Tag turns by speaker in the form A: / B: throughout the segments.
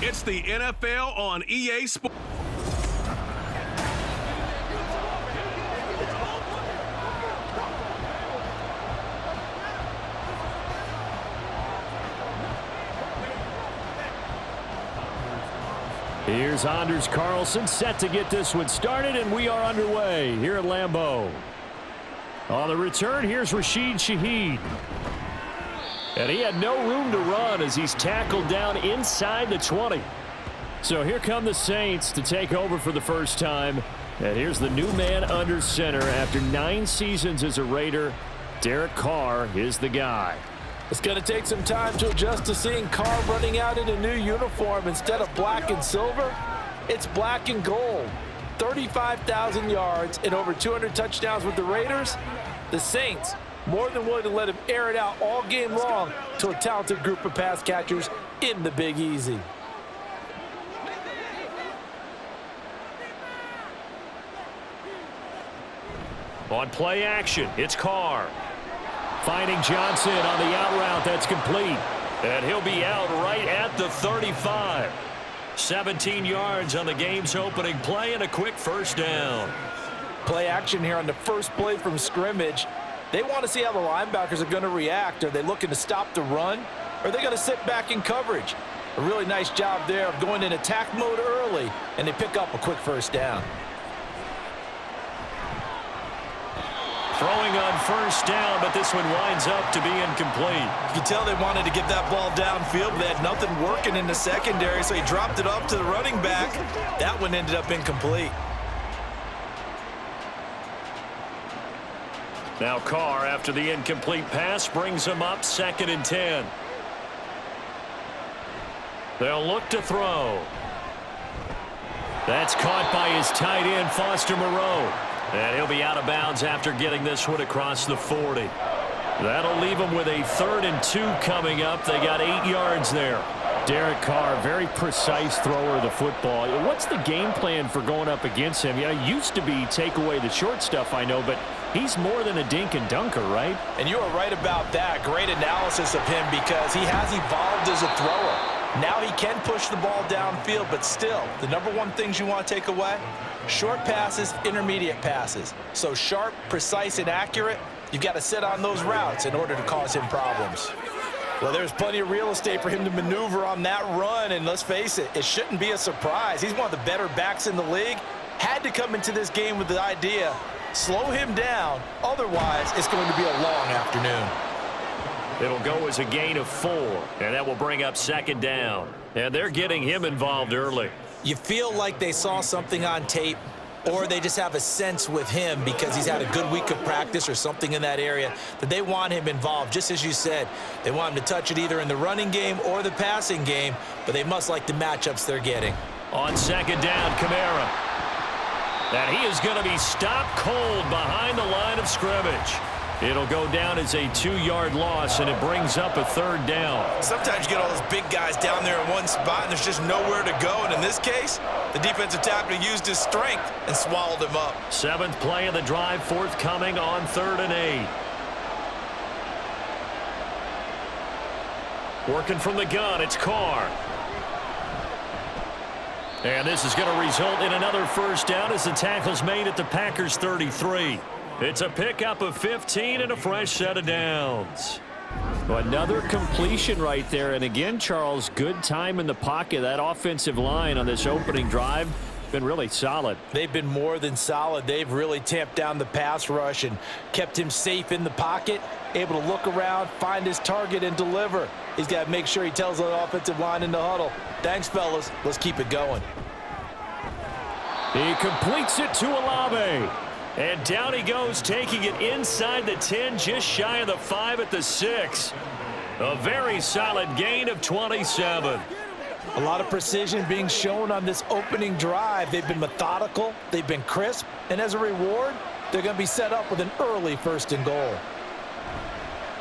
A: It's the NFL on EA Sports.
B: Here's Anders Carlson set to get this one started, and we are underway here at Lambeau. On the return, here's Rashid Shaheed. And he had no room to run as he's tackled down inside the 20. So here come the Saints to take over for the first time. And here's the new man under center after 9 seasons as a Raider. Derek Carr is the guy.
C: It's going to take some time to adjust to seeing Carr running out in a new uniform instead of black and silver. It's black and gold. 35,000 yards and over 200 touchdowns with the Raiders. The Saints more than willing to let him air it out all game long to a talented group of pass catchers in the Big Easy.
B: On play action, it's Carr. Finding Johnson on the out route. That's complete. And he'll be out right at the 35. 17 yards on the game's opening play and a quick first down.
C: Play action here on the first play from scrimmage. They want to see how the linebackers are going to react. Are they looking to stop the run? Or are they going to sit back in coverage? A really nice job there of going in attack mode early, and they pick up a quick first down.
B: Throwing on first down, but this one winds up to be incomplete.
C: You can tell they wanted to get that ball downfield, but they had nothing working in the secondary, so he dropped it off to the running back. That one ended up incomplete.
B: Now Carr, after the incomplete pass, brings him up 2nd and 10. They'll look to throw. That's caught by his tight end, Foster Moreau. And he'll be out of bounds after getting this one across the 40. That'll leave him with a 3rd and 2 coming up. They got 8 yards there. Derek Carr, very precise thrower of the football. What's the game plan for going up against him? Yeah, it used to be take away the short stuff, I know, but he's more than a dink and dunker, right?
C: And you are right about that. Great analysis of him because he has evolved as a thrower. Now he can push the ball downfield, but still, the number one things you want to take away, short passes, intermediate passes. So sharp, precise, and accurate, you've got to sit on those routes in order to cause him problems. Well, there's plenty of real estate for him to maneuver on that run, and let's face it, it shouldn't be a surprise. He's one of the better backs in the league. Had to come into this game with the idea, slow him down, otherwise it's going to be a long afternoon.
B: It'll go as a gain of 4, and that will bring up 2nd down. And they're getting him involved early.
C: You feel like they saw something on tape, or they just have a sense with him because he's had a good week of practice or something in that area that they want him involved. Just as you said, they want him to touch it either in the running game or the passing game, but they must like the matchups they're getting.
B: On 2nd down, Kamara. And he is going to be stopped cold behind the line of scrimmage. It'll go down as a 2-yard loss, and it brings up a 3rd down.
C: Sometimes you get all those big guys down there in one spot, and there's just nowhere to go. And in this case, the defensive tackle used his strength and swallowed him up.
B: 7th play of the drive, forthcoming on 3rd and 8. Working from the gun, it's Carr. And this is going to result in another first down as the tackle's made at the Packers' 33. It's a pickup of 15 and a fresh set of downs. Another completion right there. And again, Charles, good time in the pocket. That offensive line on this opening drive been really solid.
C: They've been more than solid. They've really tamped down the pass rush and kept him safe in the pocket, able to look around, find his target, and deliver. He's got to make sure he tells the offensive line in the huddle, thanks, fellas. Let's keep it going.
B: He completes it to Olave. And down he goes, taking it inside the 10, just shy of the 5 at the 6. A very solid gain of 27.
C: A lot of precision being shown on this opening drive. They've been methodical, they've been crisp, and as a reward, they're going to be set up with an early 1st and goal.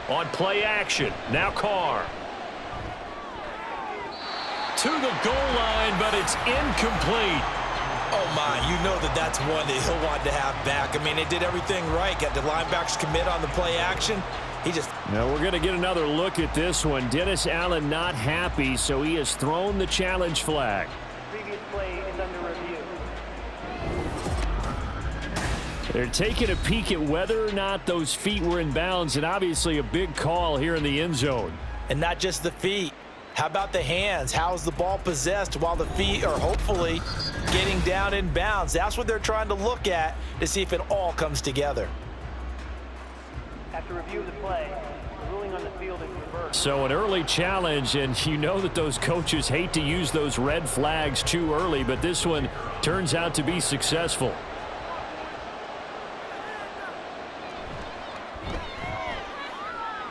B: On play action, now Carr. To the goal line, but it's incomplete.
C: Oh, my, you know that's one that he'll want to have back. I mean, they did everything right. Got the linebackers commit on the play action.
B: Now we're going to get another look at this one. Dennis Allen not happy, so he has thrown the challenge flag.
D: Previous play is under review.
B: They're taking a peek at whether or not those feet were in bounds, and obviously a big call here in the end zone.
C: And not just the feet. How about the hands? How's the ball possessed while the feet are hopefully getting down in bounds? That's what they're trying to look at to see if it all comes together.
D: After review of the play, the ruling on the field is reversed.
B: So an early challenge, and you know that those coaches hate to use those red flags too early, but this one turns out to be successful.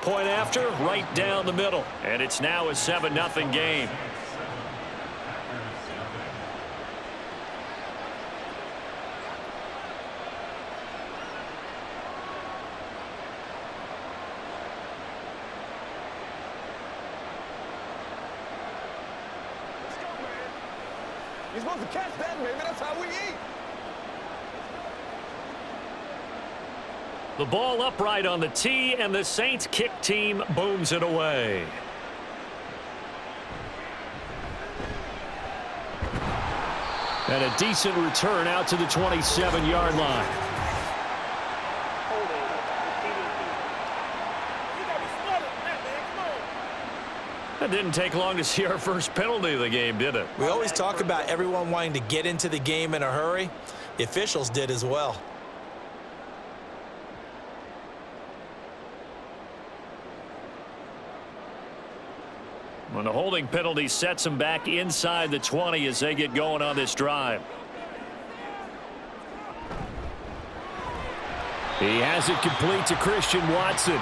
B: Point after, right down the middle, and it's now a 7-0 game.
E: You're supposed to catch that, baby. That's how we eat.
B: The ball upright on the tee, and the Saints kick team booms it away. And a decent return out to the 27-yard line.
D: Holding, receiving team.
B: That didn't take long to see our first penalty of the game, did it?
C: We always talk about everyone wanting to get into the game in a hurry. The officials did as well.
B: When the holding penalty sets them back inside the 20 as they get going on this drive. He has it complete to Christian Watson.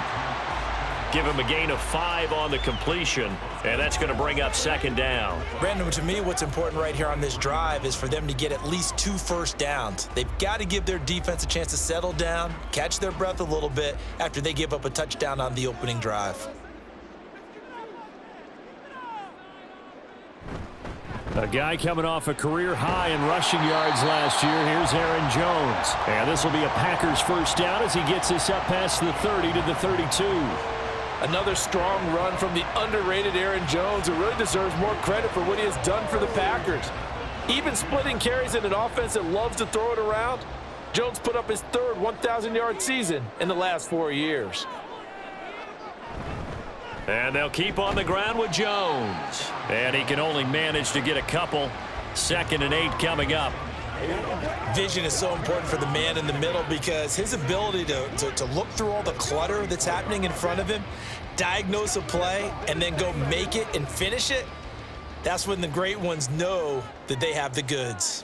B: Give him a gain of 5 on the completion, and that's going to bring up second down.
C: Brandon, to me, what's important right here on this drive is for them to get at least 2 first downs. They've got to give their defense a chance to settle down, catch their breath a little bit after they give up a touchdown on the opening drive.
B: A guy coming off a career high in rushing yards last year. Here's Aaron Jones. And this will be a Packers first down as he gets this up past the 30 to the 32.
F: Another strong run from the underrated Aaron Jones, who really deserves more credit for what he has done for the Packers. Even splitting carries in an offense that loves to throw it around, Jones put up his third 1,000-yard season in the last 4 years.
B: And they'll keep on the ground with Jones. And he can only manage to get a couple. 2nd and 8 coming up.
C: Vision is so important for the man in the middle because his ability to look through all the clutter that's happening in front of him, diagnose a play, and then go make it and finish it, that's when the great ones know that they have the goods.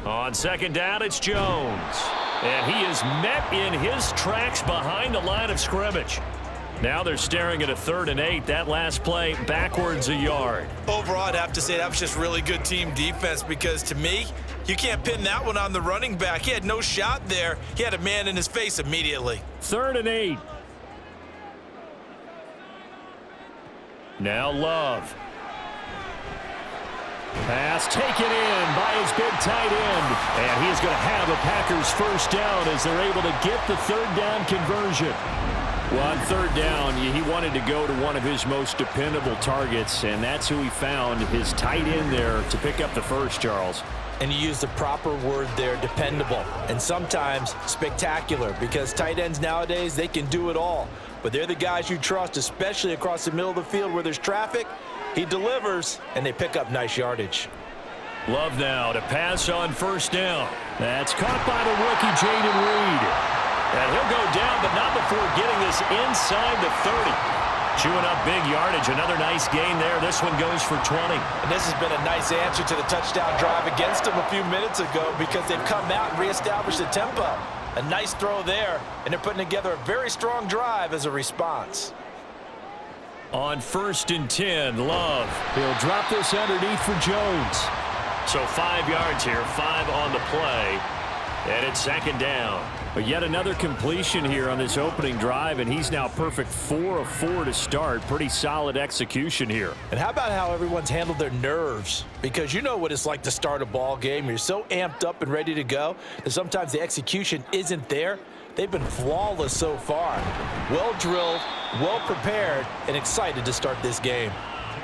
B: On second down, it's Jones. And he is met in his tracks behind the line of scrimmage. Now they're staring at a 3rd and 8. That last play backwards a yard.
C: Overall, I'd have to say that was just really good team defense because to me, you can't pin that one on the running back. He had no shot there. He had a man in his face immediately.
B: 3rd and 8. Now Love. Pass taken in by his big tight end. And he's going to have a Packers first down as they're able to get the 3rd down conversion. Well, on 3rd down, he wanted to go to one of his most dependable targets, and that's who he found, his tight end there, to pick up the first, Charles.
C: And you use the proper word there, dependable, and sometimes spectacular, because tight ends nowadays, they can do it all. But they're the guys you trust, especially across the middle of the field where there's traffic. He delivers, and they pick up nice yardage.
B: Love now to pass on 1st down. That's caught by the rookie, Jaden Reed. And he'll go down, but not before getting this inside the 30. Chewing up big yardage. Another nice gain there. This one goes for 20.
C: And this has been a nice answer to the touchdown drive against them a few minutes ago because they've come out and reestablished the tempo. A nice throw there, and they're putting together a very strong drive as a response.
B: On 1st and 10, Love. He'll drop this underneath for Jones. So 5 yards here, 5 on the play. And it's 2nd down. But yet another completion here on this opening drive, and he's now perfect 4 of 4 to start. Pretty solid execution here.
C: And how about how everyone's handled their nerves? Because you know what it's like to start a ball game. You're so amped up and ready to go that sometimes the execution isn't there. They've been flawless so far. Well drilled, well prepared, and excited to start this game.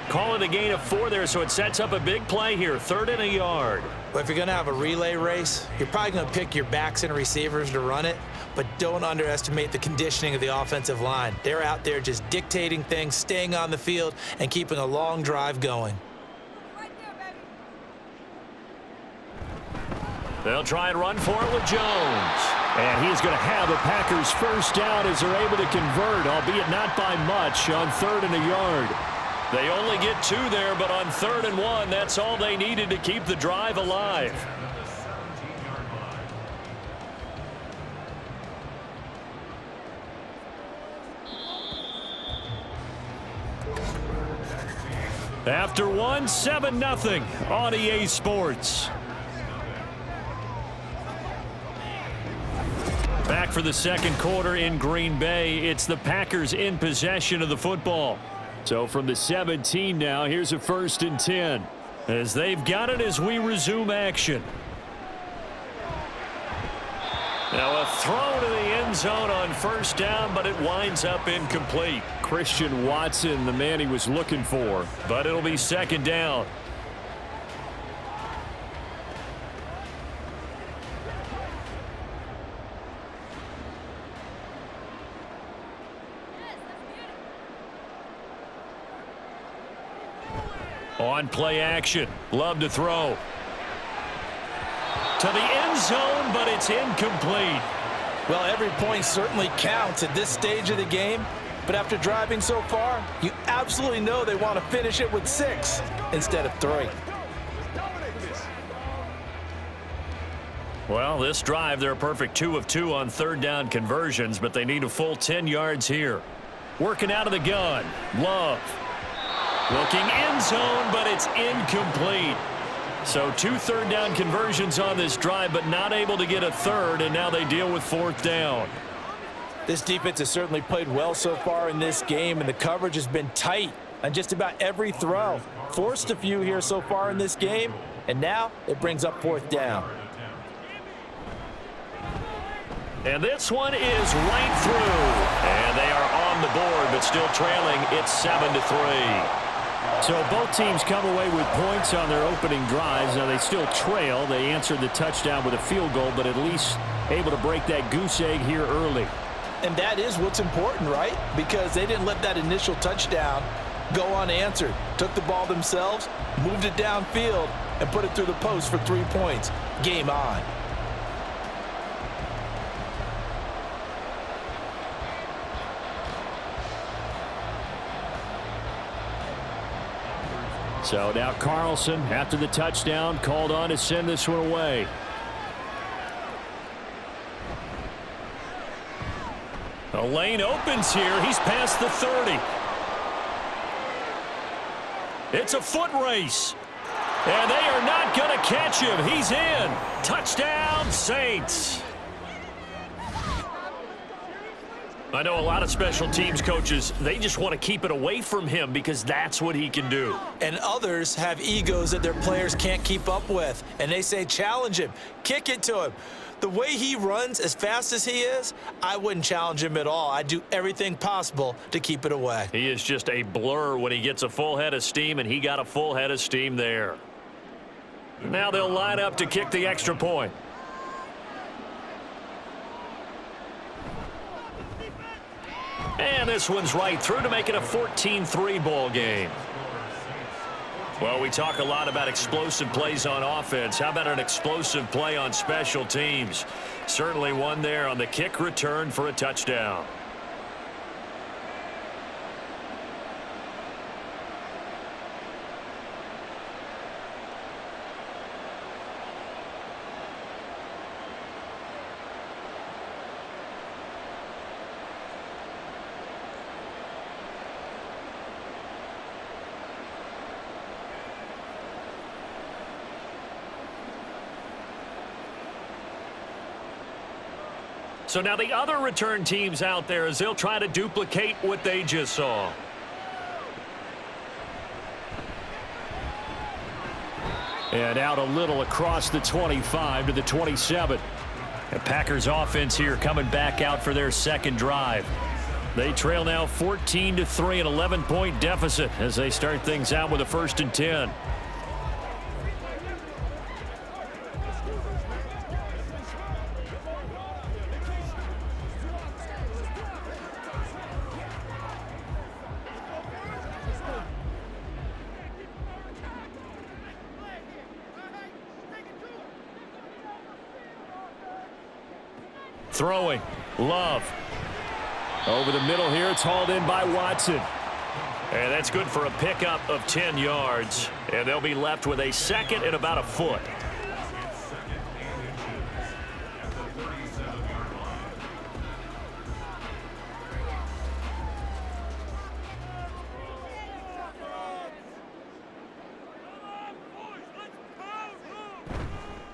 B: Calling a gain of 4 there, so it sets up a big play here. 3rd and a yard.
C: But if you're going to have a relay race, you're probably going to pick your backs and receivers to run it, but don't underestimate the conditioning of the offensive line. They're out there just dictating things, staying on the field, and keeping a long drive going.
B: They'll try and run for it with Jones. And he's going to have the Packers first down as they're able to convert, albeit not by much, on 3rd and a yard. They only get 2 there, but on 3rd and 1, that's all they needed to keep the drive alive. After 1, 7-0 on EA Sports. Back for the second quarter in Green Bay. It's the Packers in possession of the football. So from the 17 now, here's a 1st and 10. As they've got it as we resume action. Now a throw to the end zone on 1st down, but it winds up incomplete. Christian Watson, the man he was looking for, but it'll be 2nd down. On play action, Love to throw. To the end zone, but it's incomplete.
C: Well, every point certainly counts at this stage of the game, but after driving so far, you absolutely know they want to finish it with 6 instead of 3.
B: Well, this drive, they're a perfect 2 of 2 on 3rd down conversions, but they need a full 10 yards here. Working out of the gun, Love. Looking end zone, but it's incomplete. So 2 3rd down conversions on this drive, but not able to get a 3rd, and now they deal with 4th down.
C: This defense has certainly played well so far in this game, and the coverage has been tight on just about every throw. Forced a few here so far in this game, and now it brings up 4th down.
B: And this one is right through. And they are on the board, but still trailing. It's 7-3. So both teams come away with points on their opening drives. Now they still trail. They answered the touchdown with a field goal, but at least able to break that goose egg here early.
C: And that is what's important, right? Because they didn't let that initial touchdown go unanswered. Took the ball themselves, moved it downfield, and put it through the post for 3 points. Game on.
B: So now Carlson, after the touchdown, called on to send this one away. The lane opens here. He's past the 30. It's a foot race. And they are not going to catch him. He's in. Touchdown, Saints. I know a lot of special teams coaches, they just want to keep it away from him because that's what he can do.
C: And others have egos that their players can't keep up with. And they say, challenge him, kick it to him. The way he runs as fast as he is, I wouldn't challenge him at all. I'd do everything possible to keep it away.
B: He is just a blur when he gets a full head of steam, and he got a full head of steam there. Now they'll line up to kick the extra point. And this one's right through to make it a 14-3 ball game. Well, we talk a lot about explosive plays on offense. How about an explosive play on special teams? Certainly one there on the kick return for a touchdown. So now the other return teams out there as they'll try to duplicate what they just saw. And out a little across the 25 to the 27. The Packers offense here coming back out for their second drive. They trail now 14-3, an 11-point deficit as they start things out with a 1st and 10. Throwing, Love. Over the middle here, it's hauled in by Watson. And that's good for a pickup of 10 yards. And they'll be left with a 2nd and about a foot.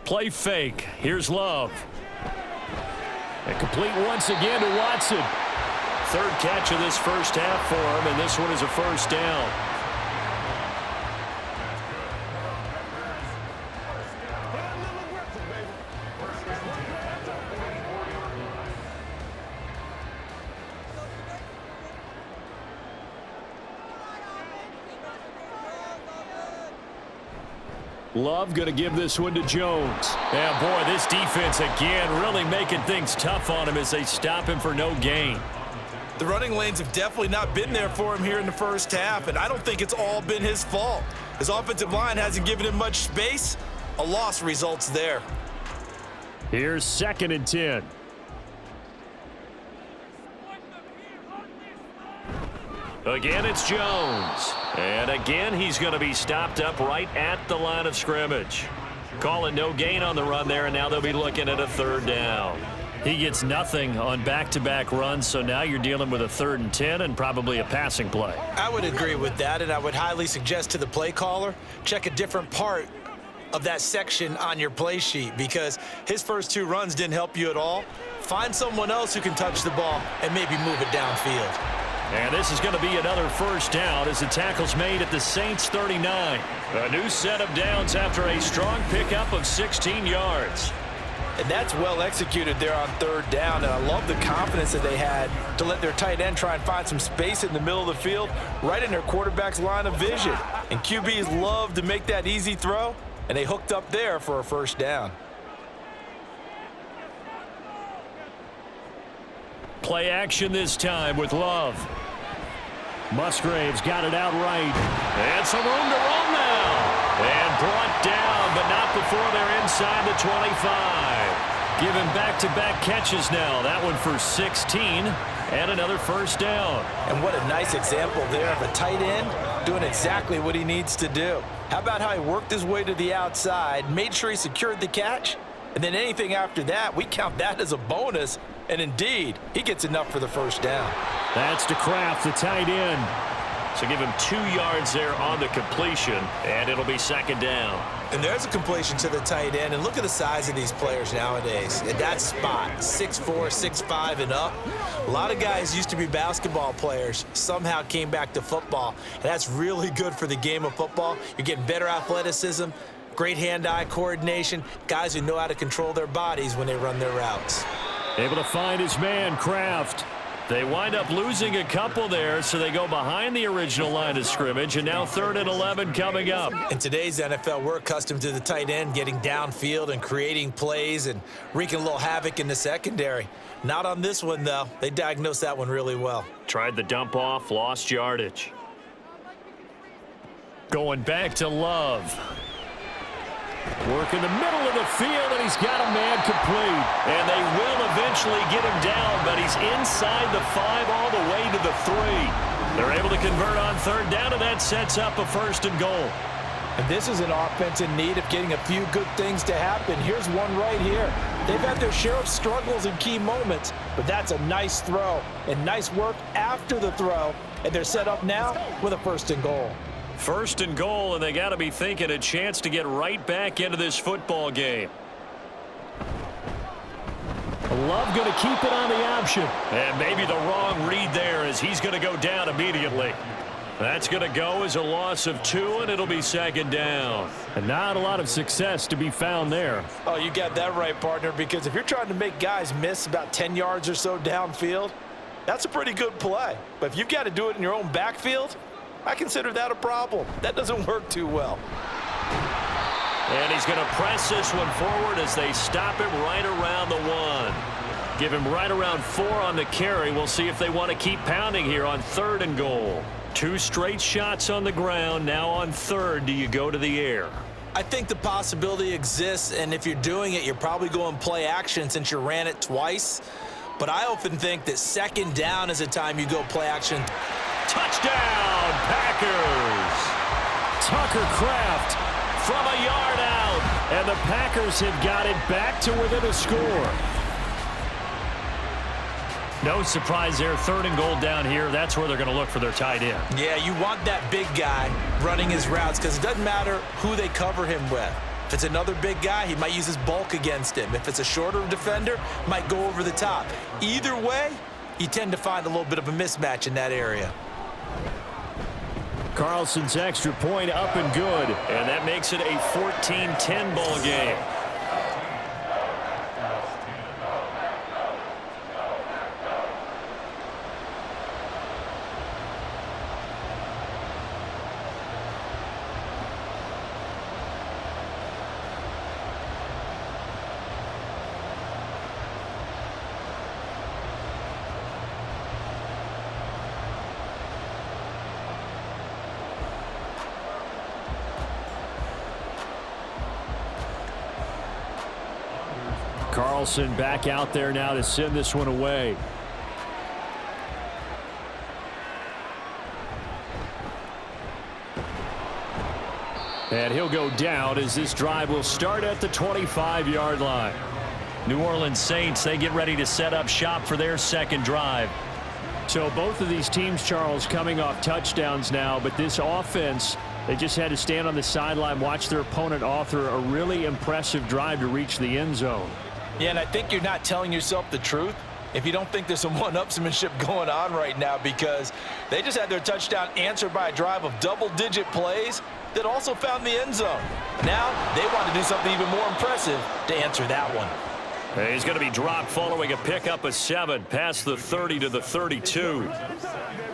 B: Play fake. Here's Love. And complete once again to Watson. 3rd catch of this first half for him, and this one is a 1st down. Love going to give this one to Jones. Yeah, boy, this defense again really making things tough on him as they stop him for no gain.
C: The running lanes have definitely not been there for him here in the first half, and I don't think it's all been his fault. His offensive line hasn't given him much space. A loss results there.
B: Here's 2nd and 10. Again, it's Jones. And again, he's going to be stopped up right at the line of scrimmage. Calling no gain on the run there, and now they'll be looking at a 3rd down. He gets nothing on back-to-back runs, so now you're dealing with a 3rd and 10 and probably a passing play.
C: I would agree with that, and I would highly suggest to the play caller, check a different part of that section on your play sheet, because his first 2 runs didn't help you at all. Find someone else who can touch the ball and maybe move it downfield.
B: And this is going to be another 1st down as the tackle's made at the Saints 39. A new set of downs after a strong pickup of 16 yards.
C: And that's well executed there on 3rd down. And I love the confidence that they had to let their tight end try and find some space in the middle of the field, right in their quarterback's line of vision. And QBs love to make that easy throw, and they hooked up there for a 1st down.
B: Play action this time with Love. Musgrave's got it out right. And some room to run now. And brought down, but not before they're inside the 25. Given back-to-back catches now. That one for 16 and another 1st down.
C: And what a nice example there of a tight end doing exactly what he needs to do. How about how he worked his way to the outside, made sure he secured the catch, and then anything after that, we count that as a bonus. And indeed, he gets enough for the 1st down.
B: That's to Kraft, the tight end. So give him 2 yards there on the completion, and it'll be 2nd down.
C: And there's a completion to the tight end. And look at the size of these players nowadays. At that spot, 6'4", 6'5", and up. A lot of guys used to be basketball players, somehow came back to football. And that's really good for the game of football. You're getting better athleticism, great hand-eye coordination, guys who know how to control their bodies when they run their routes.
B: Able to find his man, Kraft. They wind up losing a couple there, so they go behind the original line of scrimmage, and now 3rd and 11 coming up.
C: In today's NFL, we're accustomed to the tight end getting downfield and creating plays and wreaking a little havoc in the secondary. Not on this one, though. They diagnosed that one really well.
B: Tried the dump off, lost yardage. Going back to Love. Work in the middle of the field, and he's got a man complete. And they will eventually get him down, but he's inside the 5 all the way to the 3. They're able to convert on 3rd down, and that sets up a 1st and goal.
C: And this is an offense in need of getting a few good things to happen. Here's one right here. They've had their share of struggles in key moments, but that's a nice throw and nice work after the throw. And they're set up now with a 1st and goal.
B: 1st and goal, and they got to be thinking a chance to get right back into this football game. Love going to keep it on the option.
G: And maybe the wrong read there as he's going to go down immediately. That's going to go as a loss of 2, and it'll be 2nd down.
B: And not a lot of success to be found there.
C: Oh, you got that right, partner, because if you're trying to make guys miss about 10 yards or so downfield, that's a pretty good play. But if you've got to do it in your own backfield, I consider that a problem. That doesn't work too well.
G: And he's going to press this one forward as they stop him right around the 1. Give him right around 4 on the carry. We'll see if they want to keep pounding here on 3rd and goal. 2 straight shots on the ground. Now on 3rd, do you go to the air?
C: I think the possibility exists, and if you're doing it, you're probably going play action since you ran it twice. But I often think that 2nd down is a time you go play action.
G: Touchdown, Packers!
B: Tucker Kraft from a yard out. And the Packers have got it back to within a score.
G: No surprise there, 3rd and goal down here. That's where they're going to look for their tight end.
C: Yeah, you want that big guy running his routes because it doesn't matter who they cover him with. If it's another big guy, he might use his bulk against him. If it's a shorter defender, might go over the top. Either way, you tend to find a little bit of a mismatch in that area.
B: Carlson's extra point up and good.
G: And that makes it a 14-10 ball game.
B: Carlson back out there now to send this one away. And he'll go down as this drive will start at the 25-yard line.
G: New Orleans Saints, they get ready to set up shop for their 2nd drive.
B: So both of these teams, Charles, coming off touchdowns now, but this offense, they just had to stand on the sideline, watch their opponent author a really impressive drive to reach the end zone.
C: Yeah, and I think you're not telling yourself the truth if you don't think there's some one-upsmanship going on right now, because they just had their touchdown answered by a drive of double-digit plays that also found the end zone. Now they want to do something even more impressive to answer that one.
G: He's going to be dropped following a pickup of 7 past the 30 to the 32.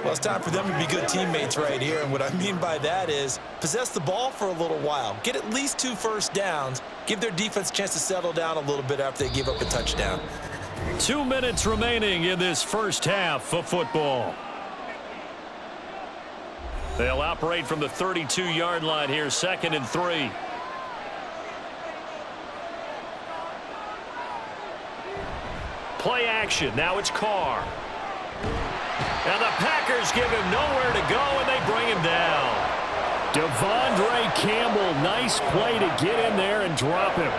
C: Well, it's time for them to be good teammates right here, and what I mean by that is possess the ball for a little while, get at least 2 first downs, give their defense a chance to settle down a little bit after they give up a touchdown.
G: 2 minutes remaining in this first half of football. They'll operate from the 32-yard line here, 2nd and 3. Play action. Now it's Carr. And the Packers give him nowhere to go, and they bring him down.
B: Devondre Campbell, nice play to get in there and drop him.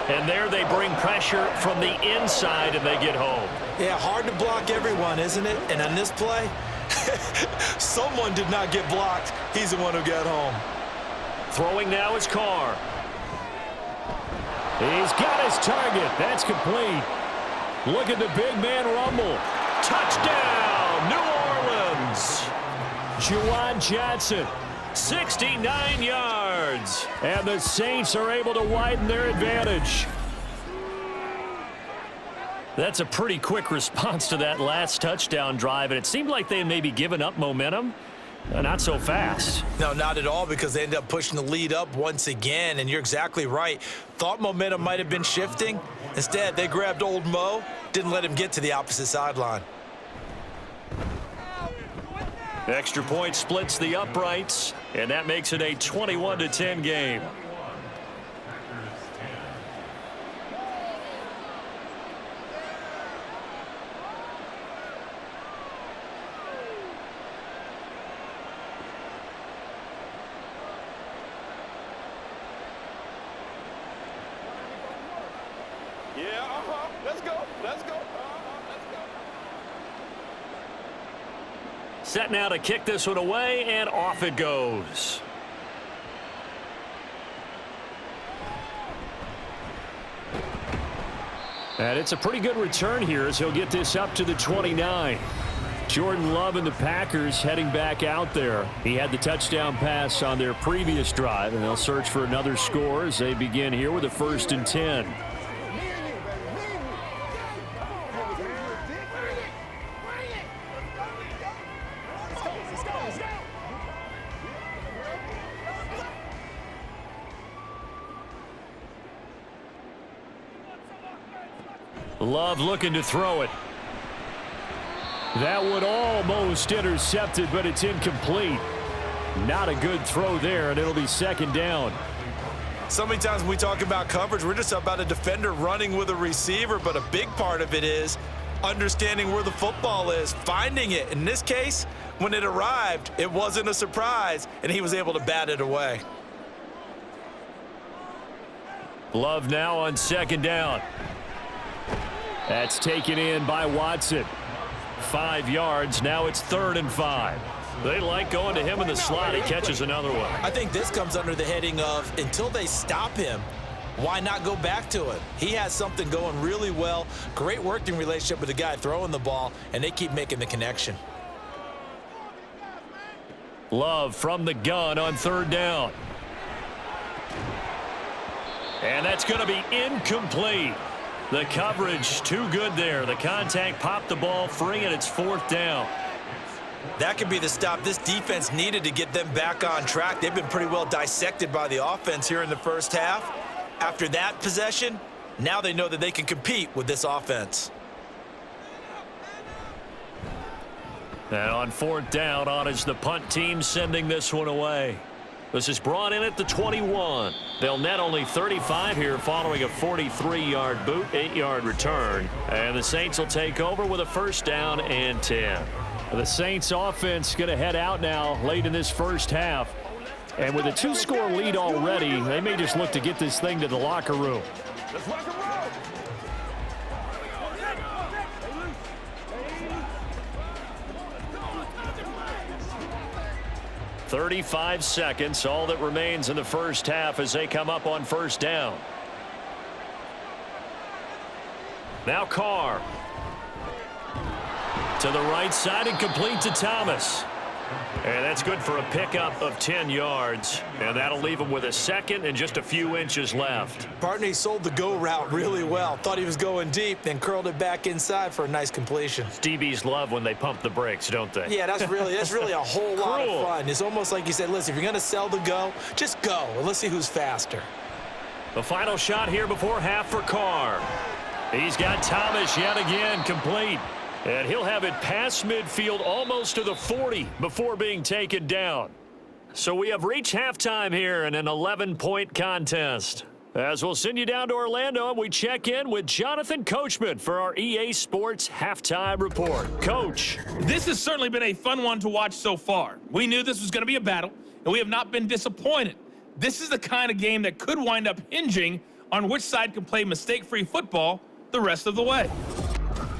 G: And there they bring pressure from the inside, and they get home.
C: Yeah, hard to block everyone, isn't it? And on this play, someone did not get blocked. He's the one who got home.
G: Throwing now is Carr.
B: He's got his target. That's complete. Look at the big man rumble.
G: Touchdown, New Orleans.
B: Juwan Johnson.
G: 69 yards.
B: And the Saints are able to widen their advantage.
G: That's a pretty quick response to that last touchdown drive, and it seemed like they had maybe given up momentum. Not so fast.
C: No, not at all, because they ended up pushing the lead up once again, and you're exactly right. Thought momentum might have been shifting. Instead, they grabbed old Mo, didn't let him get to the opposite sideline.
G: Extra point splits the uprights, and that makes it a 21-10 game.
E: Yeah, let's go, let's go, let's go.
G: Set now to kick this one away, and off it goes.
B: And it's a pretty good return here as he'll get this up to the 29. Jordan Love and the Packers heading back out there. He had the touchdown pass on their previous drive, and they'll search for another score as they begin here with a 1st and 10. Love looking to throw it. That one almost intercepted, but it's incomplete. Not a good throw there, and it'll be 2nd down.
C: So many times when we talk about coverage, we're just about a defender running with a receiver, but a big part of it is understanding where the football is, finding it. In this case, when it arrived, it wasn't a surprise, and he was able to bat it away.
B: Love now on 2nd down. That's taken in by Watson. 5 yards. Now it's 3rd and 5. They like going to him in the slot. He catches another one.
C: I think this comes under the heading of until they stop him, why not go back to it? He has something going really well. Great working relationship with the guy throwing the ball, and they keep making the connection.
B: Love from the gun on 3rd down. And that's going to be incomplete. The coverage too good there. The contact popped the ball free, and it's 4th down.
C: That could be the stop this defense needed to get them back on track. They've been pretty well dissected by the offense here in the first half. After that possession, now they know that they can compete with this offense.
B: And on 4th down, on is the punt team sending this one away. This is brought in at the 21. They'll net only 35 here following a 43-yard boot, 8-yard return. And the Saints will take over with a 1st down and 10. The Saints offense going to head out now late in this first half. And with a 2-score lead already, they may just look to get this thing to the locker room.
E: Let's rock and roll.
B: 35 seconds, all that remains in the first half as they come up on 1st down. Now Carr. To the right side and complete to Thomas. And that's good for a pickup of 10 yards. And that'll leave him with a 2nd and just a few inches left.
C: Partner, he sold the go route really well. Thought he was going deep, then curled it back inside for a nice completion.
B: DBs love when they pump the brakes, don't they?
C: Yeah, that's really a whole lot of fun. It's almost like you said, listen, if you're going to sell the go, just go. And let's see who's faster.
B: The final shot here before half for Carr. He's got Thomas yet again complete. And he'll have it past midfield almost to the 40 before being taken down. So we have reached halftime here in an 11-point contest. As we'll send you down to Orlando, and we check in with Jonathan Coachman for our EA Sports Halftime Report. Coach.
H: This has certainly been a fun one to watch so far. We knew this was going to be a battle, and we have not been disappointed. This is the kind of game that could wind up hinging on which side can play mistake-free football the rest of the way.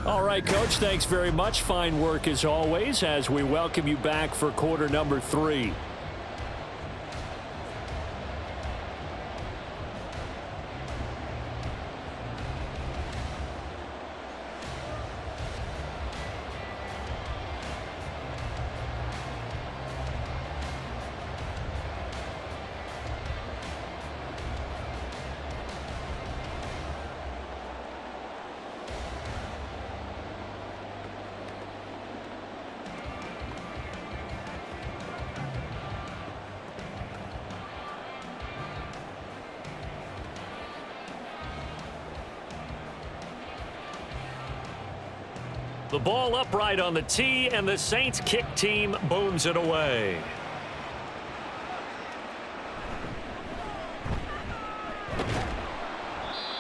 B: All right, Coach, thanks very much. Fine work as always as we welcome you back for quarter number 3. The ball upright on the tee, and the Saints kick team booms it away.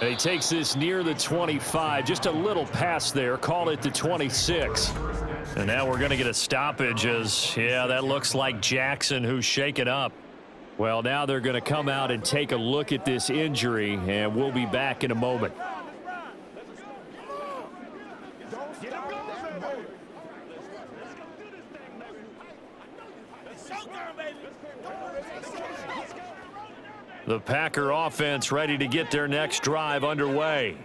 B: And he takes this near the 25, just a little pass there, call it the 26. And now we're going to get a stoppage as, yeah, that looks like Jackson who's shaken up. Well, now they're going to come out and take a look at this injury, and we'll be back in a moment. The Packer offense ready to get their next drive underway.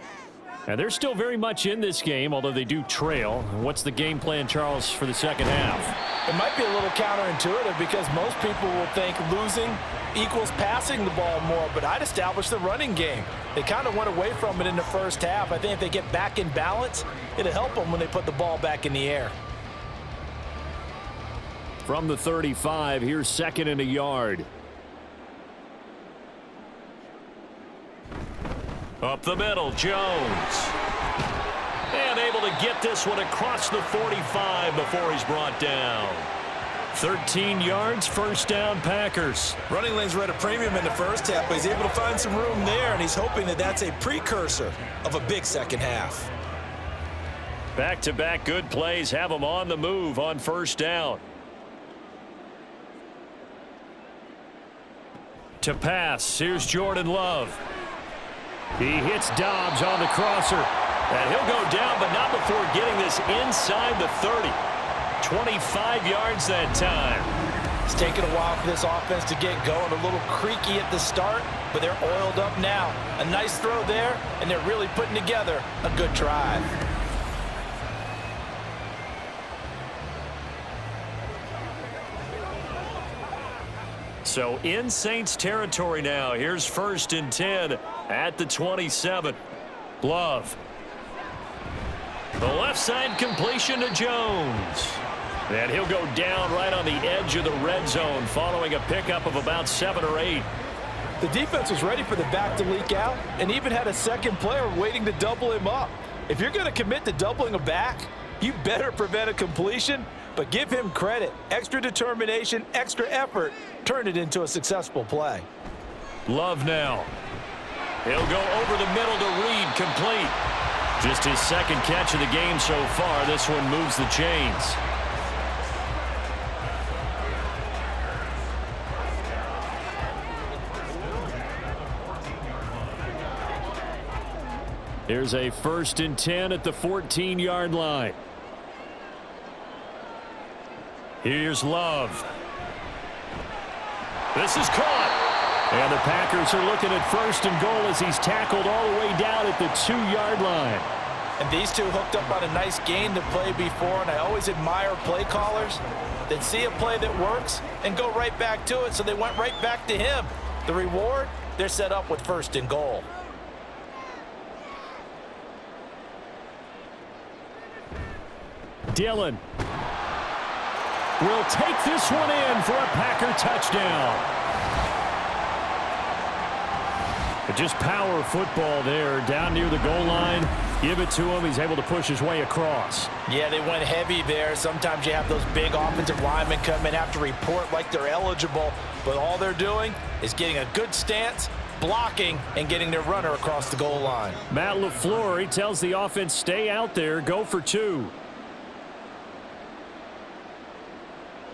B: And they're still very much in this game, although they do trail. What's the game plan, Charles, for the second half?
C: It might be a little counterintuitive because most people will think losing equals passing the ball more, but I'd establish the running game. They kind of went away from it in the first half. I think if they get back in balance, it'll help them when they put the ball back in the air.
B: From the 35, here's 2nd and a yard.
G: Up the middle, Jones. And able to get this one across the 45 before he's brought down.
B: 13 yards, first down, Packers.
C: Running lanes were at a premium in the first half, but he's able to find some room there, and he's hoping that that's a precursor of a big second half.
B: Back-to-back good plays have him on the move on first down. To pass, here's Jordan Love. He hits Dobbs on the crosser. And he'll go down, but not before getting this inside the 30. 25 yards that time.
C: It's taken a while for this offense to get going. A little creaky at the start, but they're oiled up now. A nice throw there, and they're really putting together a good drive.
B: So in Saints territory now. Here's 1st and 10 at the 27. Love. The left side completion to Jones. And he'll go down right on the edge of the red zone following a pickup of about 7 or 8.
C: The defense was ready for the back to leak out and even had a second player waiting to double him up. If you're going to commit to doubling a back, you better prevent a completion, but give him credit. Extra determination, extra effort, turn it into a successful play.
B: Love now. He'll go over the middle to Reed, complete. Just his 2nd catch of the game so far. This one moves the chains. Here's a 1st and 10 at the 14-yard line. Here's Love. This is caught. And the Packers are looking at 1st and goal as he's tackled all the way down at the 2-yard line.
C: And these two hooked up on a nice gain to play before, and I always admire play callers that see a play that works and go right back to it, so they went right back to him. The reward, they're set up with 1st and goal.
B: Dillon will take this one in for a Packer touchdown. Just power football there, down near the goal line. Give it to him. He's able to push his way across.
C: Yeah, they went heavy there. Sometimes you have those big offensive linemen come in, have to report like they're eligible, but all they're doing is getting a good stance, blocking, and getting their runner across the goal line.
B: Matt LaFleur, he tells the offense, stay out there, go for 2.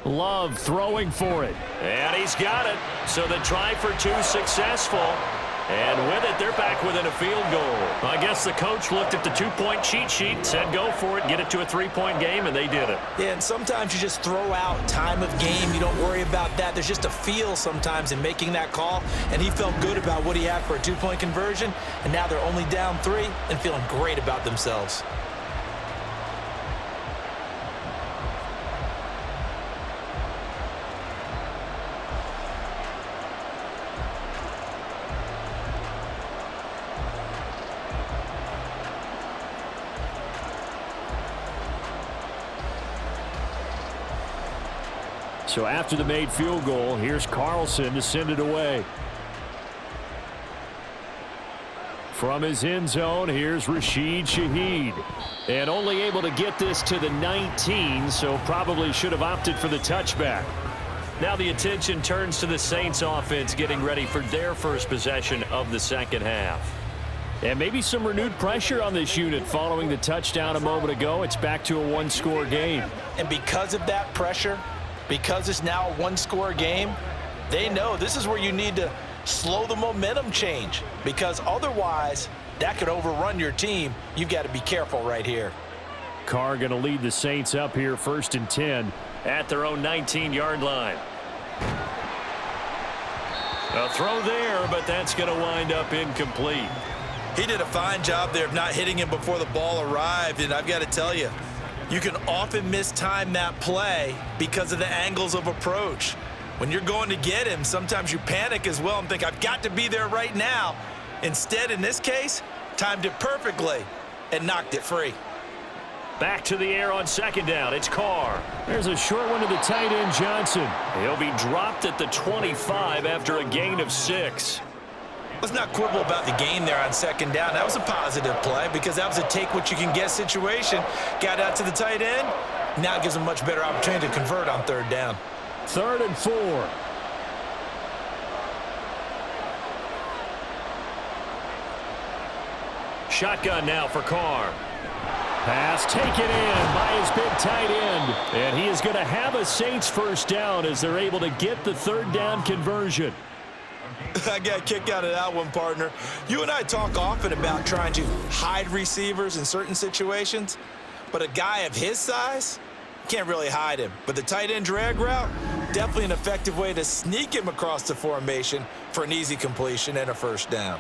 B: Love throwing for it.
G: And he's got it. So the try for 2 successful. And with it, they're back within a field goal. I guess the coach looked at the 2-point cheat sheet, said go for it, get it to a 3-point game, and they did it.
C: Yeah, and sometimes you just throw out time of game. You don't worry about that. There's just a feel sometimes in making that call, and he felt good about what he had for a 2-point conversion, and now they're only down 3 and feeling great about themselves.
B: So after the made field goal, here's Carlson to send it away. From his end zone, here's Rashid Shaheed. And only able to get this to the 19, so probably should have opted for the touchback. Now the attention turns to the Saints offense getting ready for their first possession of the second half. And maybe some renewed pressure on this unit following the touchdown a moment ago. It's back to a 1-score game.
C: And because of that pressure, because it's now a 1-score game, they know this is where you need to slow the momentum change, because otherwise that could overrun your team. You've got to be careful right here.
B: Carr going to lead the Saints up here 1st and 10
G: at their own 19-yard line. A throw there, but that's going to wind up incomplete.
C: He did a fine job there of not hitting him before the ball arrived, and I've got to tell you, you can often mistime that play because of the angles of approach. When you're going to get him, sometimes you panic as well and think, I've got to be there right now. Instead, in this case, timed it perfectly and knocked it free.
B: Back to the air on second down. It's Carr. There's a short one to the tight end, Johnson. He'll be dropped at the 25 after a gain of 6.
C: Let's not quibble about the gain there on second down. That was a positive play because that was a take-what-you-can-get situation. Got out to the tight end. Now it gives him a much better opportunity to convert on third down.
B: 3rd and 4. Shotgun now for Carr. Pass taken in by his big tight end. And he is going to have a Saints first down as they're able to get the 3rd down conversion.
C: I got a kick out of that one, partner. You and I talk often about trying to hide receivers in certain situations, but a guy of his size, can't really hide him. But the tight end drag route, definitely an effective way to sneak him across the formation for an easy completion and a first down.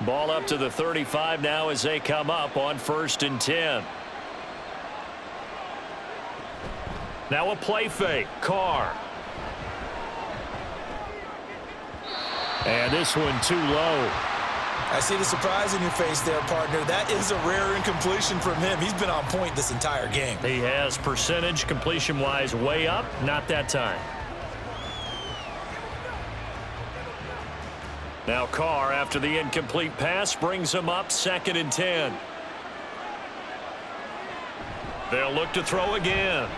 B: Ball up to the 35 now as they come up on 1st and 10. Now a play fake. Carr. And this one too low.
C: I see the surprise in your face there, partner. That is a rare incompletion from him. He's been on point this entire game.
B: He has percentage completion-wise way up. Not that time. Now Carr, after the incomplete pass, brings him up 2nd and 10. They'll look to throw again.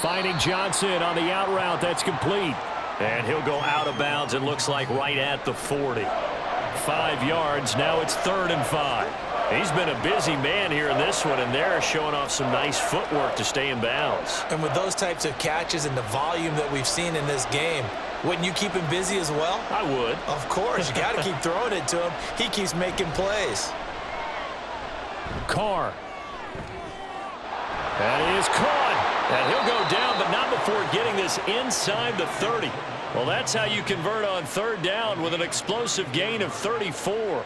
B: Finding Johnson on the out route. That's complete. And he'll go out of bounds, it looks like right at the 40. 5 yards, now it's 3rd and 5. He's been a busy man here in this one, and they're showing off some nice footwork to stay in bounds.
C: And with those types of catches and the volume that we've seen in this game, wouldn't you keep him busy as well?
B: I would.
C: Of course, you got to keep throwing it to him. He keeps making plays.
B: Carr. That is caught. And he'll go down, but not before getting this inside the 30. Well, that's how you convert on 3rd down with an explosive gain of 34.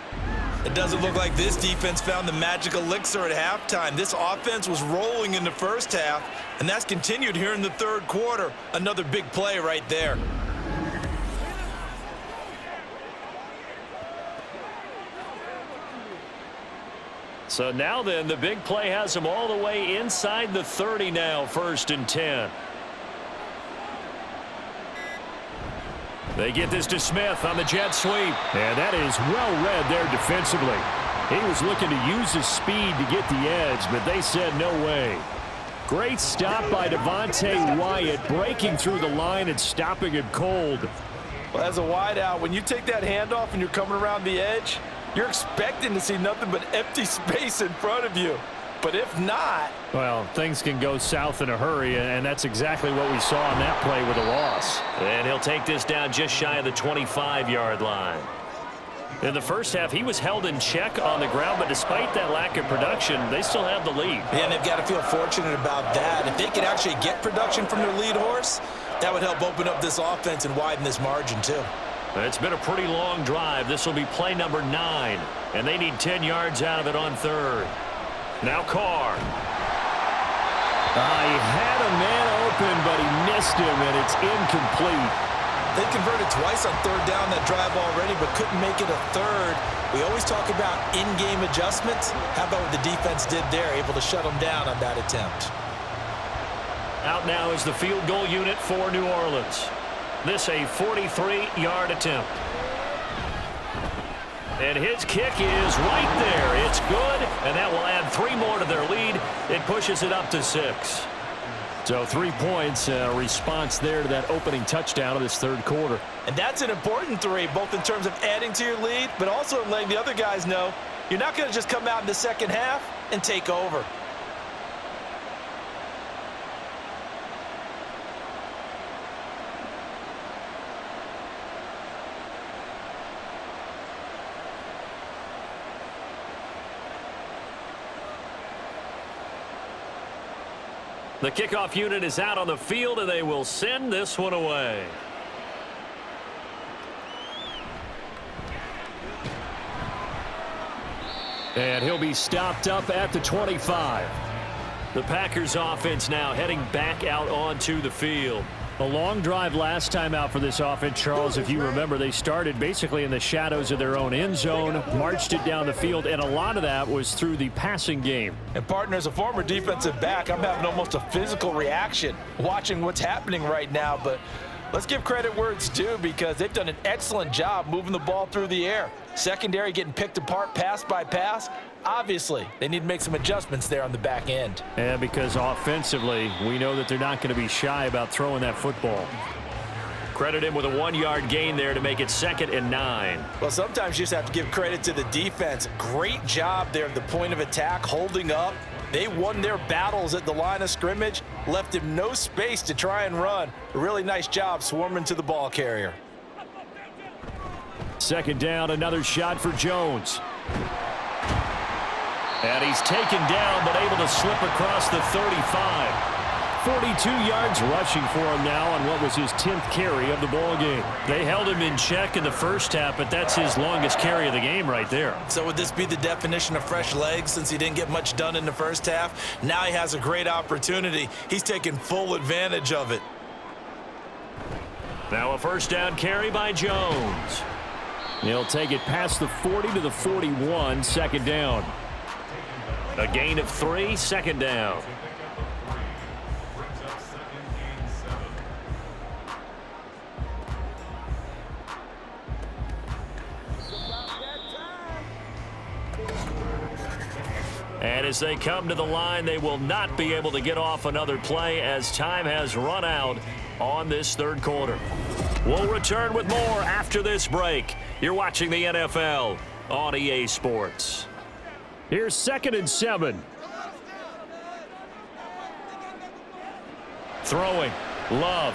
C: It doesn't look like this defense found the magic elixir at halftime. This offense was rolling in the first half, and that's continued here in the 3rd quarter. Another big play right there.
B: So now then, the big play has them all the way inside the 30 now, 1st and 10. They get this to Smith on the jet sweep. And that is well read there defensively. He was looking to use his speed to get the edge, but they said no way. Great stop by Devontae Wyatt, breaking through the line and stopping him cold.
F: Well, as a wideout, when you take that handoff and you're coming around the edge, you're expecting to see nothing but empty space in front of you. But if not...
B: Well, things can go south in a hurry, and that's exactly what we saw on that play with a loss.
G: And he'll take this down just shy of the 25-yard line.
B: In the first half, he was held in check on the ground, but despite that lack of production, they still have the lead.
C: Yeah, and they've got to feel fortunate about that. If they could actually get production from their lead horse, that would help open up this offense and widen this margin, too.
B: It's been a pretty long drive. This will be play number 9, and they need 10 yards out of it on 3rd. Now Carr. He had a man open, but he missed him, and it's incomplete.
C: They converted twice on 3rd down that drive already, but couldn't make it a 3rd. We always talk about in-game adjustments. How about what the defense did there, able to shut them down on that attempt?
B: Out now is the field goal unit for New Orleans. This a 43-yard attempt. And his kick is right there. It's good, and that will add 3 more to their lead. It pushes it up to 6. So 3 points, response there to that opening touchdown of this 3rd quarter.
C: And that's an important 3, both in terms of adding to your lead, but also letting the other guys know you're not going to just come out in the second half and take over.
B: The kickoff unit is out on the field, and they will send this one away. And he'll be stopped up at the 25.
G: The Packers offense now heading back out onto the field.
B: A long drive last time out for this offense, Charles. If you remember, they started basically in the shadows of their own end zone, marched it down the field, and a lot of that was through the passing game.
C: And partner, as a former defensive back, I'm having almost a physical reaction watching what's happening right now. But let's give credit where it's due, because they've done an excellent job moving the ball through the air. Secondary getting picked apart pass by pass. Obviously, they need to make some adjustments there on the back end.
B: And because offensively, we know that they're not going to be shy about throwing that football.
G: Credit him with a 1-yard gain there to make it 2nd and 9.
C: Well, sometimes you just have to give credit to the defense. Great job there at the point of attack, holding up. They won their battles at the line of scrimmage, left him no space to try and run. A really nice job swarming to the ball carrier.
B: 2nd down, another shot for Jones. And he's taken down, but able to slip across the 35. 42 yards rushing for him now on what was his 10th carry of the ball game.
G: They held him in check in the first half, but that's his longest carry of the game right there.
C: So would this be the definition of fresh legs, since he didn't get much done in the first half? Now he has a great opportunity. He's taking full advantage of it.
G: Now a 1st down carry by Jones.
B: He'll take it past the 40 to the 41, 2nd down.
G: A gain of 3, 2nd down. And as they come to the line, they will not be able to get off another play as time has run out on this 3rd quarter. We'll return with more after this break. You're watching the NFL on EA Sports.
B: Here's 2nd and 7.
G: Throwing. Love.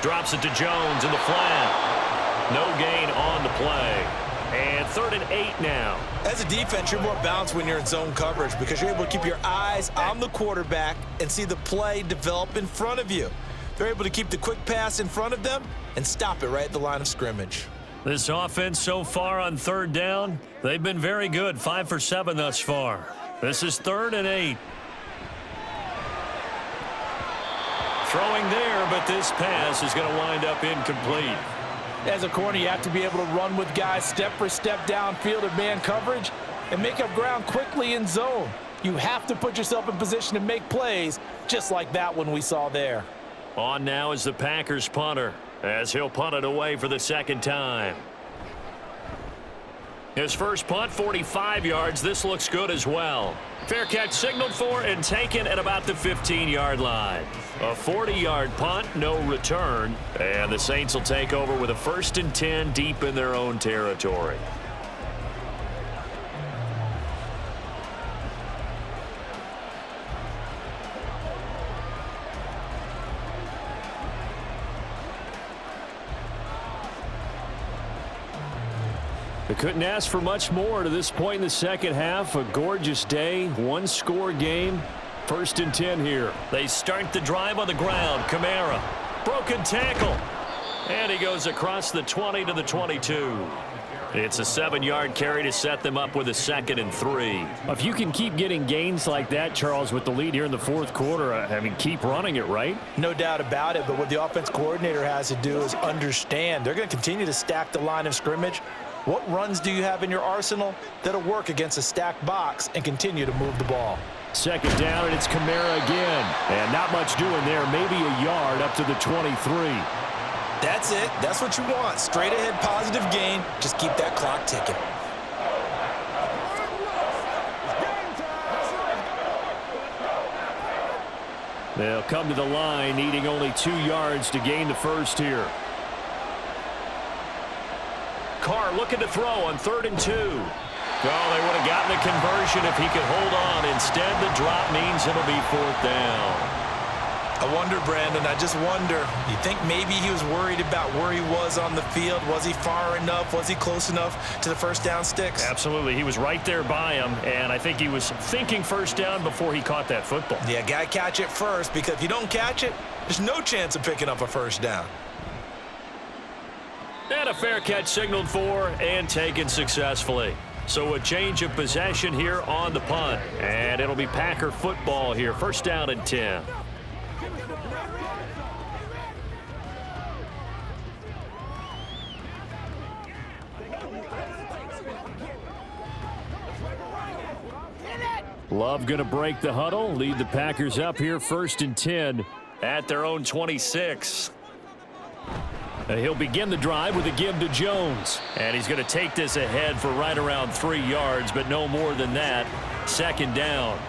G: Drops it to Jones in the flat. No gain on the play. And 3rd and 8 now.
C: As a defense, you're more balanced when you're in zone coverage, because you're able to keep your eyes on the quarterback and see the play develop in front of you. They're able to keep the quick pass in front of them and stop it right at the line of scrimmage.
G: This offense so far on 3rd down, they've been very good. 5 for 7 thus far. This is 3rd and 8. Throwing there, but this pass is going to wind up incomplete.
C: As a corner, you have to be able to run with guys step for step downfield in man coverage and make up ground quickly in zone. You have to put yourself in position to make plays, just like that one we saw there.
G: On now is the Packers punter, as he'll punt it away for the 2nd time. His first punt, 45 yards. This looks good as well. Fair catch signaled for and taken at about the 15-yard line. A 40-yard punt, no return. And the Saints will take over with a 1st and 10 deep in their own territory.
B: They couldn't ask for much more to this point in the 2nd half. A gorgeous day, 1-score game. 1st and 10 here.
G: They start the drive on the ground. Kamara, broken tackle. And he goes across the 20 to the 22. It's a 7-yard carry to set them up with a 2nd and 3.
B: If you can keep getting gains like that, Charles, with the lead here in the 4th quarter, I mean, keep running it, right?
C: No doubt about it, but what the offense coordinator has to do is understand they're going to continue to stack the line of scrimmage. What runs do you have in your arsenal that'll work against a stacked box and continue to move the ball?
B: 2nd down, and it's Kamara again. And not much doing there, maybe a yard up to the 23.
C: That's it. That's what you want. Straight ahead positive gain. Just keep that clock ticking.
B: They'll come to the line, needing only 2 yards to gain the first here.
G: Carr looking to throw on 3rd and 2. Oh, they would have gotten the conversion if he could hold on. Instead, the drop means it'll be 4th down.
C: I wonder, Brandon, I just wonder, you think maybe he was worried about where he was on the field? Was he far enough? Was he close enough to the 1st down sticks?
G: Absolutely. He was right there by him, and I think he was thinking 1st down before he caught that football.
C: Yeah, got to catch it first, because if you don't catch it, there's no chance of picking up a 1st down.
G: And a fair catch signaled for and taken successfully. So a change of possession here on the punt. And it'll be Packer football here. First down and 10.
B: Love going to break the huddle, lead the Packers up here first and 10
G: at their own 26.
B: He'll begin the drive with a give to Jones.
G: And he's going to take this ahead for right around 3 yards, but no more than that. Second down.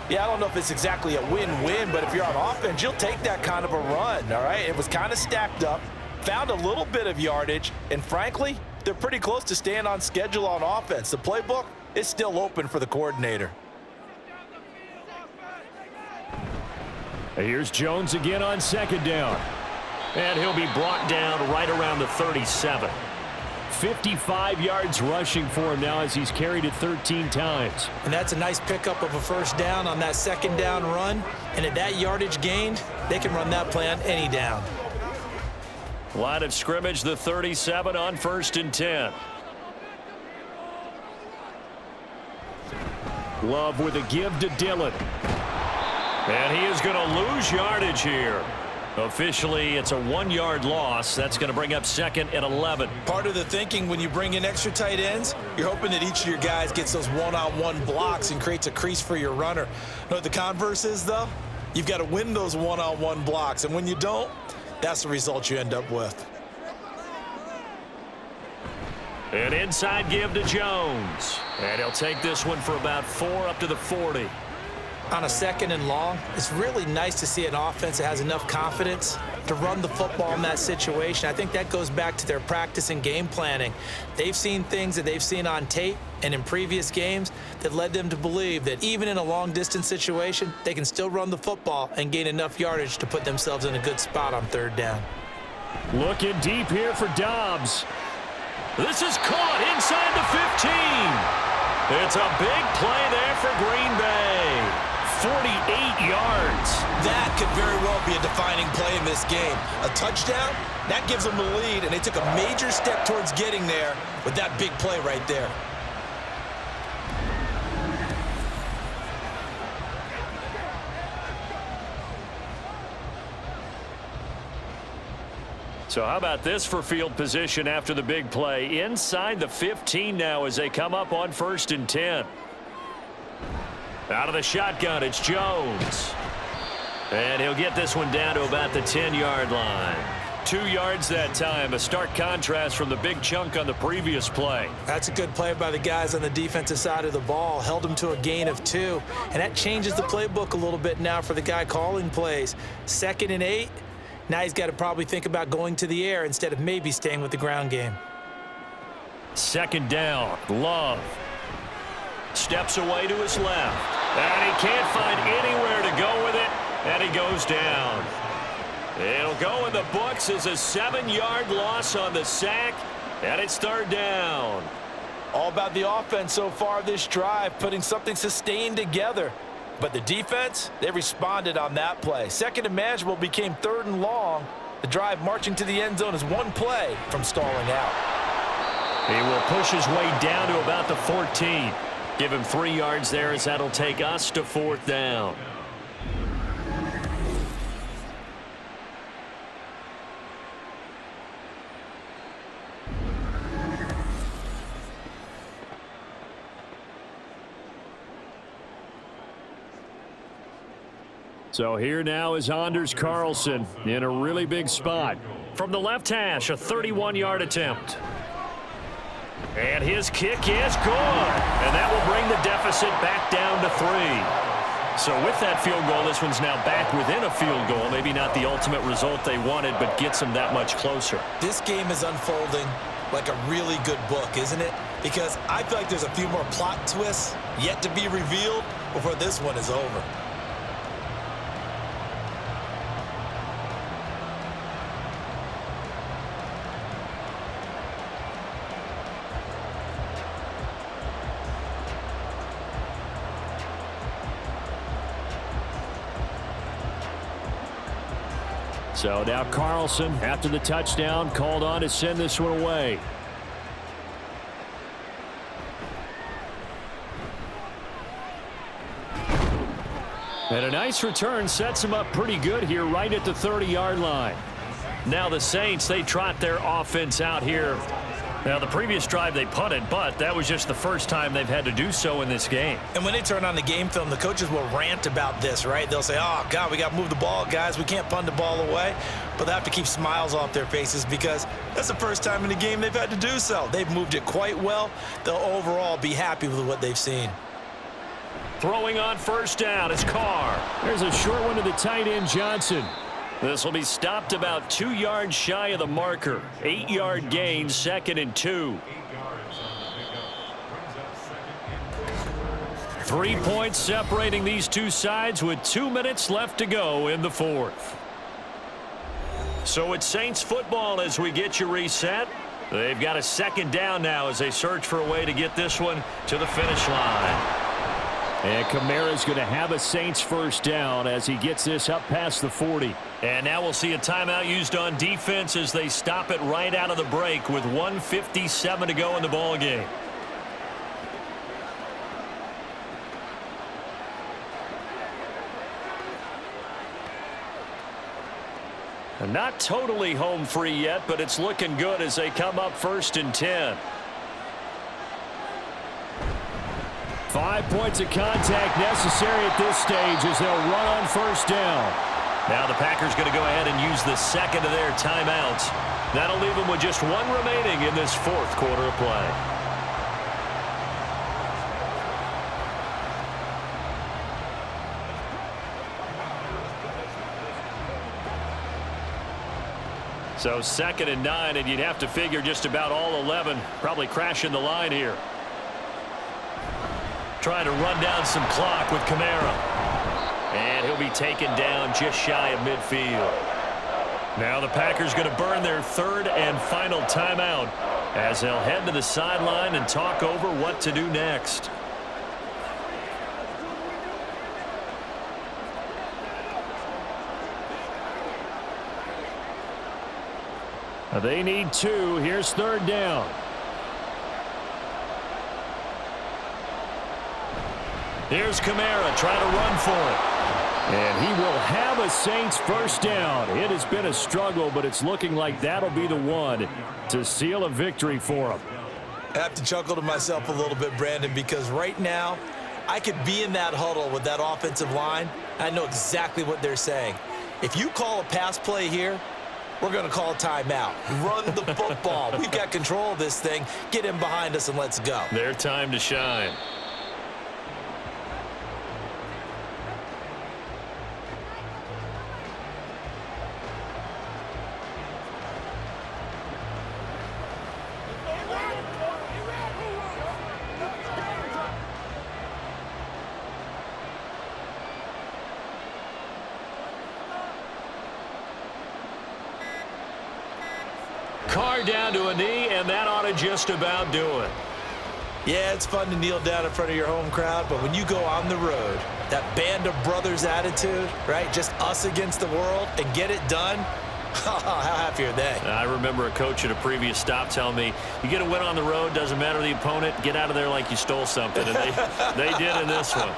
C: Yeah, I don't know if it's exactly a win-win, but if you're on offense, you'll take that kind of a run, all right? It was kind of stacked up, found a little bit of yardage, and frankly, they're pretty close to staying on schedule on offense. The playbook is still open for the coordinator.
B: Here's Jones again on second down.
G: And he'll be brought down right around the 37.
B: 55 yards rushing for him now as he's carried it 13 times.
C: And that's a nice pickup of a first down on that second down run. And at that yardage gained, they can run that play on any down.
G: Line of scrimmage, the 37 on first and 10.
B: Love with a give to Dillon.
G: And he is going to lose yardage here. Officially, it's a 1-yard loss. That's going to bring up second and 11.
C: Part of the thinking when you bring in extra tight ends, you're hoping that each of your guys gets those one-on-one blocks and creates a crease for your runner. You know what the converse is, though? You've got to win those one-on-one blocks, and when you don't, that's the result you end up with.
G: An inside give to Jones. And he'll take this one for about 4 up to the 40.
C: On a second and long, it's really nice to see an offense that has enough confidence to run the football in that situation. I think that goes back to their practice and game planning. They've seen things that they've seen on tape and in previous games that led them to believe that even in a long-distance situation, they can still run the football and gain enough yardage to put themselves in a good spot on third down.
B: Looking deep here for Dobbs.
G: This is caught inside the 15. It's a big play there for Green Bay. 48 yards.
C: That could very well be a defining play in this game. A touchdown, that gives them the lead, and they took a major step towards getting there with that big play right there.
G: So how about this for field position after the big play? Inside the 15 now as they come up on first and 10. Out of the shotgun, it's Jones. And he'll get this one down to about the 10-yard line. 2 yards that time, a stark contrast from the big chunk on the previous play.
C: That's a good play by the guys on the defensive side of the ball. Held them to a gain of 2. And that changes the playbook a little bit now for the guy calling plays. 2nd and 8. Now he's got to probably think about going to the air instead of maybe staying with the ground game.
G: Second down, Love. Steps away to his left. And he can't find anywhere to go with it. And he goes down. It'll go in the books as a 7-yard loss on the sack. And it's third down.
C: All about the offense so far this drive, putting something sustained together. But the defense, they responded on that play. Second and manageable became 3rd and long. The drive marching to the end zone is 1 play from stalling out.
G: He will push his way down to about the 14. Give him 3 yards there as that'll take us to 4th down.
B: So here now is Anders Carlson in a really big spot.
G: From the left hash, a 31-yard attempt. And his kick is good. And that will bring the deficit back down to 3. So with that field goal, this one's now back within a field goal. Maybe not the ultimate result they wanted, but gets them that much closer.
C: This game is unfolding like a really good book, isn't it? Because I feel like there's a few more plot twists yet to be revealed before this one is over.
B: So now Carlson, after the touchdown, called on to send this one away. And a nice return sets them up pretty good here right at the 30-yard line.
G: Now the Saints, they trot their offense out here. Now, the previous drive they punted, but that was just the first time they've had to do so in this game.
C: And when they turn on the game film, the coaches will rant about this, right? They'll say, oh, God, we got to move the ball, guys. We can't punt the ball away. But they have to keep smiles off their faces because that's the first time in the game they've had to do so. They've moved it quite well. They'll overall be happy with what they've seen.
G: Throwing on first down is Carr.
B: There's a short one to the tight end, Johnson.
G: This will be stopped about 2 yards shy of the marker. 8-yard gain, 2nd and 2. 3 points separating these two sides with 2 minutes left to go in the fourth. So it's Saints football as we get you reset. They've got a 2nd down now as they search for a way to get this one to the finish line.
B: And Kamara's going to have a Saints first down as he gets this up past the 40.
G: And now we'll see a timeout used on defense as they stop it right out of the break with 1:57 to go in the ball game. And not totally home free yet, but it's looking good as they come up 1st and 10.
B: 5 points of contact necessary at this stage as they'll run on first down.
G: Now the Packers going to go ahead and use the 2nd of their timeouts. That'll leave them with just 1 remaining in this 4th quarter of play. So 2nd and 9, and you'd have to figure just about all 11 probably crashing the line here. Trying to run down some clock with Kamara. And he'll be taken down just shy of midfield. Now the Packers going to burn their 3rd and final timeout as they'll head to the sideline and talk over what to do next.
B: They need 2. Here's 3rd down.
G: Here's Kamara trying to run for it.
B: And he will have a Saints first down. It has been a struggle, but it's looking like that'll be the one to seal a victory for him.
C: I have to chuckle to myself a little bit, Brandon, because right now I could be in that huddle with that offensive line. I know exactly what they're saying. If you call a pass play here, we're going to call a timeout. Run the football. We've got control of this thing. Get in behind us and let's go.
G: Their time to shine. Carr down to a knee, and that ought to just about do it.
C: Yeah, it's fun to kneel down in front of your home crowd, but when you go on the road, that band of brothers attitude, right, just us against the world, and get it done, how happy are they?
G: I remember a coach at a previous stop telling me, you get a win on the road, doesn't matter the opponent, get out of there like you stole something, and they did in this one.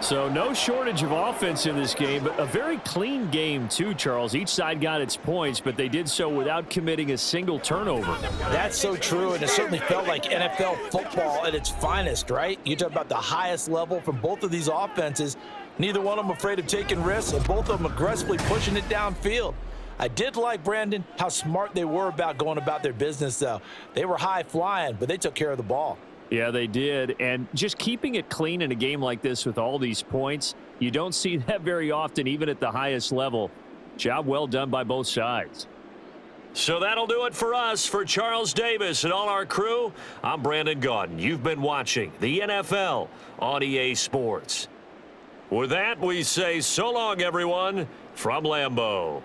B: So no shortage of offense in this game, but a very clean game too, Charles. Each side got its points, but they did so without committing a single turnover.
C: That's so true, and it certainly felt like NFL football at its finest, right? You talk about the highest level from both of these offenses. Neither one of them afraid of taking risks, and both of them aggressively pushing it downfield. I did like, Brandon, how smart they were about going about their business, though. They were high flying, but they took care of the ball.
B: Yeah, they did. And just keeping it clean in a game like this with all these points, you don't see that very often, even at the highest level. Job well done by both sides.
G: So that'll do it for us. For Charles Davis and all our crew, I'm Brandon Gaudin. You've been watching the NFL on EA Sports. With that, we say so long, everyone, from Lambeau.